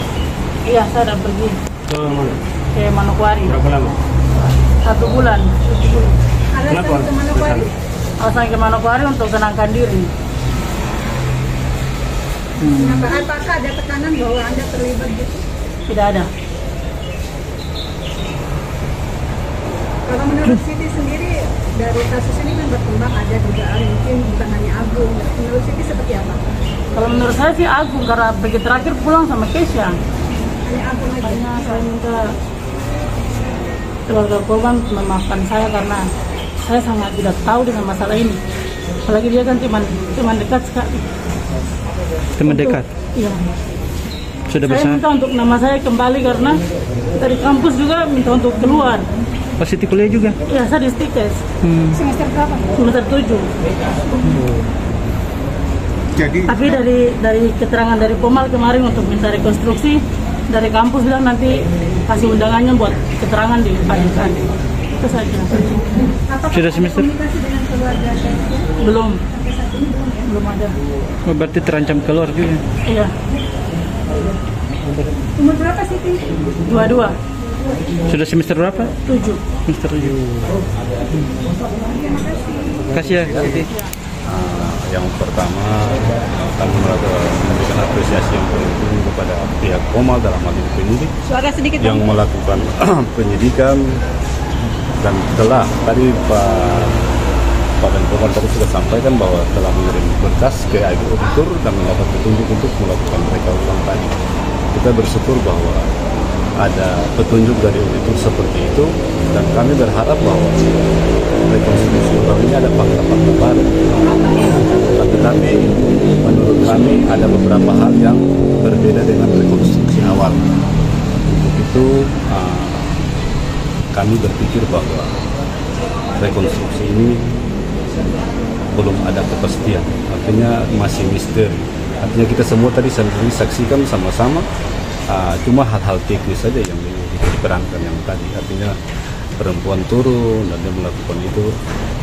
Iya, saya ada pergi. Ke mana? Ke Manokwari. Berapa lama? 1 bulan. Kenapa? Alasan ke Manokwari? Alasan ke Manokwari untuk tenangkan diri. Apakah ada tekanan bahwa Anda terlibat gitu? Tidak ada. Kalau menurut Siti sendiri, dari kasus ini kan berkembang ada dugaan mungkin bukan hanya Agung. Menurut Siti seperti apa? Kalau menurut saya sih Agung, karena begitu terakhir pulang sama Kesha. Hanya Agung aja? Makanya saya minta keluarga korban memaafkan saya karena saya sangat tidak tahu dengan masalah ini. Apalagi dia kan teman dekat sekali. Teman dekat? Iya. Sudah saya besar? minta untuk nama saya kembali karena dari kampus juga minta untuk keluar. Oh, Siti kuliah juga? Iya, saya di Stikes. Semester berapa? Semester 7. Jadi, tapi dari keterangan dari Pomal kemarin untuk minta rekonstruksi, dari kampus bilang nanti kasih undangannya buat keterangan di panitia. Itu saja. Sudah semester? Komunikasi dengan keluarga belum ada. Oh, berarti terancam keluar juga? Iya. Umur berapa Siti? 22. Sudah semester berapa? 7. Semester 7. Kasih ya, Siti. Yang pertama, kami memberikan apresiasi yang paling tinggi kepada pihak Pomal dalam hal ini penyidik yang melakukan penyidikan dan telah tadi Pak Menko tadi sudah sampaikan bahwa telah mengirim berkas ke IG Auditor dan mendapat petunjuk untuk melakukan reka ulang tadi. Kita bersyukur bahwa ada petunjuk dari auditor seperti itu dan kami berharap bahwa rekonstruksi ulang ini ada fakta-fakta baru. Tetapi menurut kami ada beberapa hal yang berbeda dengan rekonstruksi awal. Untuk itu kami berpikir bahwa rekonstruksi ini belum ada kepastian, artinya masih misteri. Artinya kita semua tadi sendiri saksikan sama-sama, cuma hal-hal teknis saja yang diperankan yang tadi. Artinya perempuan turun dan dia melakukan itu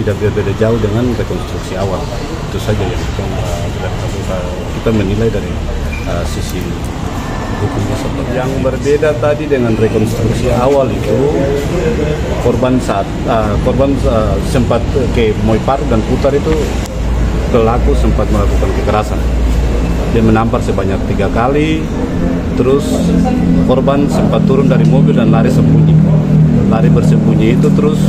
tidak berbeda jauh dengan rekonstruksi awal. Itu saja yang kita menilai dari sisi hukumnya seperti yang berbeda tadi dengan rekonstruksi awal itu korban sempat ke Moipar dan Putar itu pelaku sempat melakukan kekerasan. Dia menampar sebanyak 3 kali, terus korban sempat turun dari mobil dan lari sembunyi. Lari bersembunyi itu terus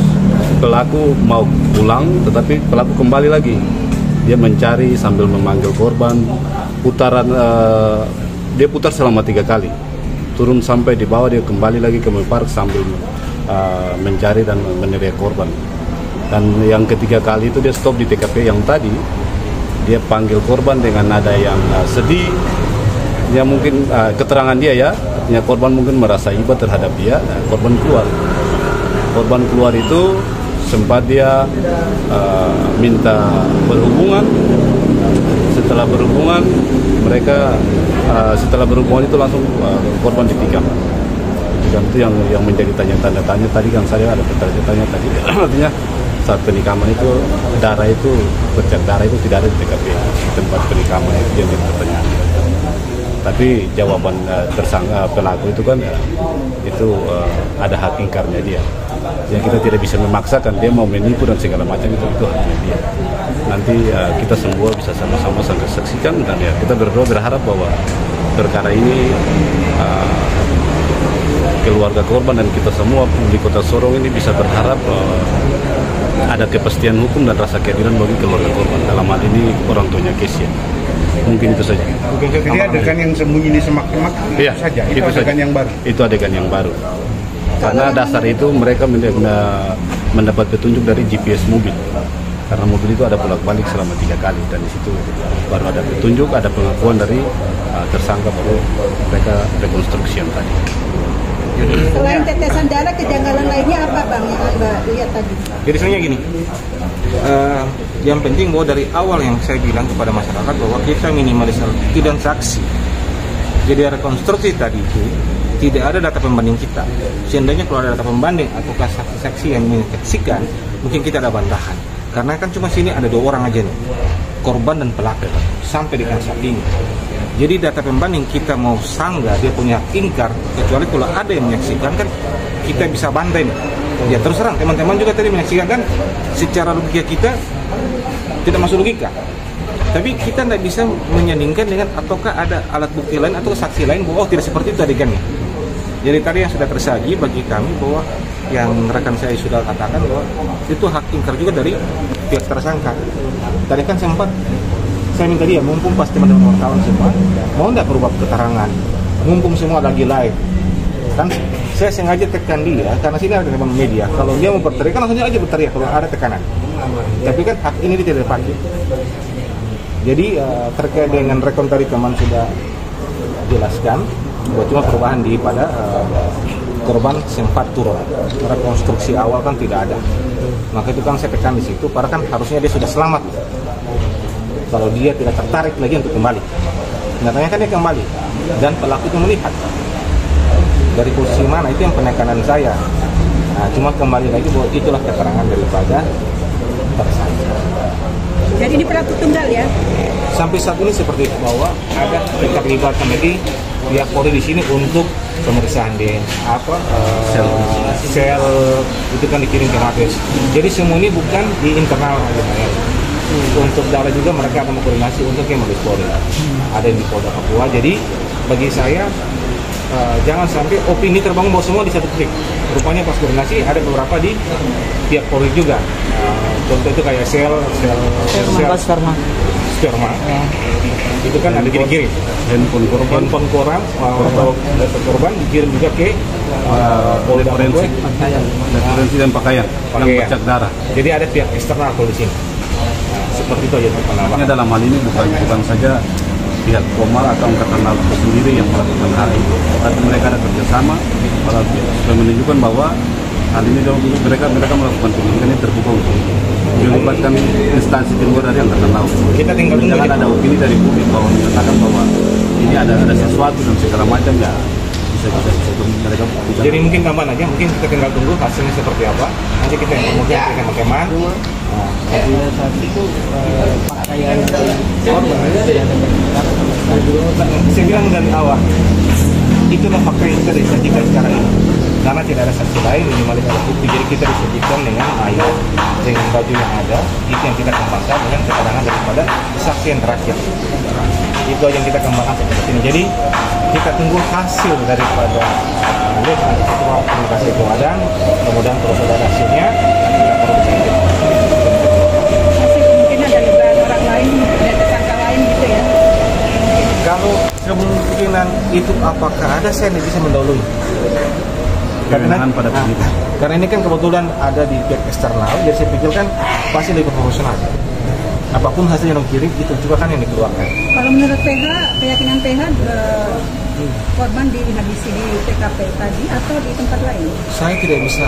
pelaku mau pulang, tetapi pelaku kembali lagi. Dia mencari sambil memanggil korban. Dia putar selama 3 kali. Turun sampai di bawah, dia kembali lagi ke Park sambil mencari dan meneriak korban. Dan yang ketiga kali itu dia stop di TKP yang tadi. Dia panggil korban dengan nada yang sedih. Ya mungkin keterangan dia ya, artinya korban mungkin merasa iba terhadap dia. Korban keluar. Korban keluar itu sempat dia minta berhubungan. Setelah berhubungan itu langsung korban ditikam. Itu yang menjadi tanda tanya tadi kan saya ada bertanya tadi. Artinya saat penikaman itu bercak darah itu tidak ada di TKP tempat penikaman itu yang dipertanyakan. Tapi jawaban tersangka pelaku itu kan itu ada hak ingkarnya dia. Yang kita tidak bisa memaksakan dia mau menipu dan segala macam itu haknya dia. Nanti kita semua bisa sama-sama saksikan dan ya kita berdoa berharap bahwa perkara ini keluarga korban dan kita semua di Kota Sorong ini bisa berharap ada kepastian hukum dan rasa keadilan bagi keluarga korban. Dalam hal ini orang tuanya Kesia. Mungkin itu saja. Mungkin jadi adegan yang sembunyi di semak-semak iya, saja. Itu adegan saja. yang baru. Itu adegan yang baru. Karena dasar itu mereka mendapat petunjuk dari GPS mobil. Karena mobil itu ada bolak-balik selama 3 kali dan di situ baru ada petunjuk, ada pengakuan dari tersangka bahwa mereka rekonstruksi yang tadi. Selain tetesan darah, kejanggalan lainnya apa Bang yang Anda lihat tadi? Jadi sebenarnya gini, yang penting bahwa dari awal yang saya bilang kepada masyarakat bahwa kita minimalis bukti dan saksi. Jadi rekonstruksi tadi itu tidak ada data pembanding kita. Seandainya kalau ada data pembanding ataukah saksi-saksi yang menyaksikan, mungkin kita ada bantahan. Karena kan cuma sini ada 2 orang aja nih, korban dan pelaku, sampai dengan saat ini. Jadi data pembanding kita mau sanggah, dia punya ingkar, kecuali kalau ada yang menyaksikan kan kita bisa bantai nih. Ya terus terang, teman-teman juga tadi menyaksikan kan, secara logika kita tidak masuk logika. Tapi kita tidak bisa menyandingkan dengan ataukah ada alat bukti lain atau saksi lain bahwa tidak seperti itu adegannya. Jadi tadi yang sudah tersaji bagi kami bahwa yang rekan saya sudah katakan bahwa itu hak ingkar juga dari pihak tersangka. Tadi kan sempat saya minta dia, mumpung pas teman-teman wartawan semua mau tidak berubah keterangan, mumpung semua lagi live kan, saya sengaja tekan dia karena sini ada teman media, kalau dia mau berteriak kan langsung aja berteriak kalau ada tekanan, tapi kan hak ini dia tidak pakai. Jadi terkait dengan rekon tadi teman sudah jelaskan bahwa cuma perubahan di pada korban sempat turun, rekonstruksi awal kan tidak ada, maka itu kan saya tekan di situ, padahal kan harusnya dia sudah selamat kalau dia tidak tertarik lagi untuk kembali. Nyatanya kan dia kembali dan pelaku itu melihat dari posisi mana, itu yang penekanan saya. Nah, cuma kembali lagi bahwa itulah keterangan daripada tersangka. Jadi ini pelaku tunggal ya? Sampai saat ini seperti itu, bahwa ada keterlibatan lagi pihak Polri di sini untuk pemeriksaan DNA, sel itu kan dikirim ke Mabes. Jadi semua ini bukan di internal ya. Untuk darah juga mereka akan mengkoordinasi untuk yang Mabes Polri. Ada yang di Polda Papua. Jadi bagi saya jangan sampai opini terbangun bahwa semua di satu titik. Rupanya pas koordinasi ada beberapa di pihak Polri juga. Contoh itu kayak sel sperma. Itu kan ada kiri-kiri. Handphone korban dikirim juga ke Polda forensik dan pakaian yang bercak darah. Jadi ada pihak eksternal di sini. Seperti itu aja penambahan. Dalam hal ini bukan saja pihak Komar atau Angkatan Laut sendiri yang melakukan hal itu, tapi mereka ada kerjasama supaya menunjukkan bahwa hal ini mereka melakukan penyidikan yang terbuka untuk melibatkan instansi di luar dari Angkatan Laut. Kita tinggal tunggu. Jangan ada opini dari publik bahwa menyatakan bahwa ini ada sesuatu dan segala macam, ya bisa mereka. Jadi mungkin tambahan aja, mungkin kita tinggal tunggu hasilnya seperti apa. Nanti kita kemudian kita teman-teman. Saat itu pakaian korban saya bilang dari awal itulah fakta yang kita disajikan sekarang ini, karena tidak ada saksi lain minimalis ada bukti. Jadi kita disajikan dengan ayat, dengan baju yang ada, itu yang kita kembangkan dengan keterangan daripada saksi yang terakhir. Itu yang kita kembangkan seperti ini. Jadi kita tunggu hasil daripada ketua komunikasi Kewadan, kemudian terus ada hasilnya. Kalau kemungkinan itu apakah ada, saya tidak bisa mendahului. Karena ini kan kebetulan ada di pihak eksternal, jadi saya pikirkan pasti lebih profesional. Apapun hasil yang dikirim itu juga kan yang dikeluarkan. Kalau menurut PH, keyakinan PH korban dihabisi di TKP tadi atau di tempat lain? Saya tidak bisa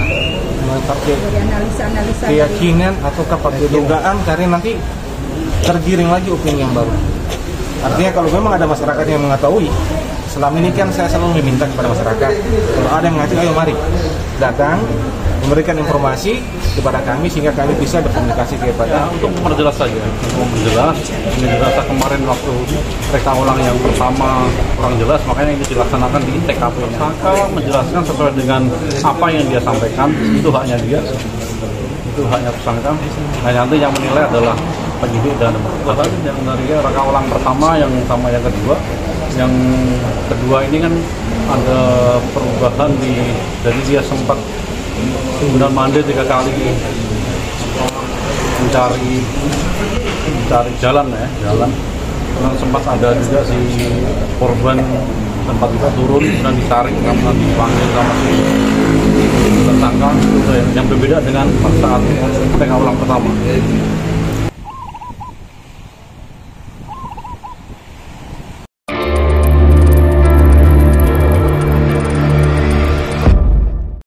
memakai analisa keyakinan atau dugaan, karena nanti tergiring lagi opini yang baru. Artinya kalau memang ada masyarakat yang mengetahui, selama ini kan saya selalu meminta kepada masyarakat, kalau ada yang mengatakan, ayo mari datang memberikan informasi kepada kami sehingga kami bisa berkomunikasi kepada. Untuk memperjelas saja, ini dirasa kemarin waktu reka ulang yang pertama kurang jelas, makanya ini dilaksanakan di TKP. Tersangka menjelaskan sesuai dengan apa yang dia sampaikan, itu haknya dia, itu haknya tersangka. Nah nanti yang menilai adalah penyidik dan bahkan yang dari reka ulang pertama yang sama yang kedua Yang kedua ini kan ada perubahan jadi dia sempat sudah mandi 3 kali mencari jalan. Karena sempat ada juga si korban sempat juga turun dan ditarik karena dipanggil sama si tersangka, yang berbeda dengan saat PK ulang pertama.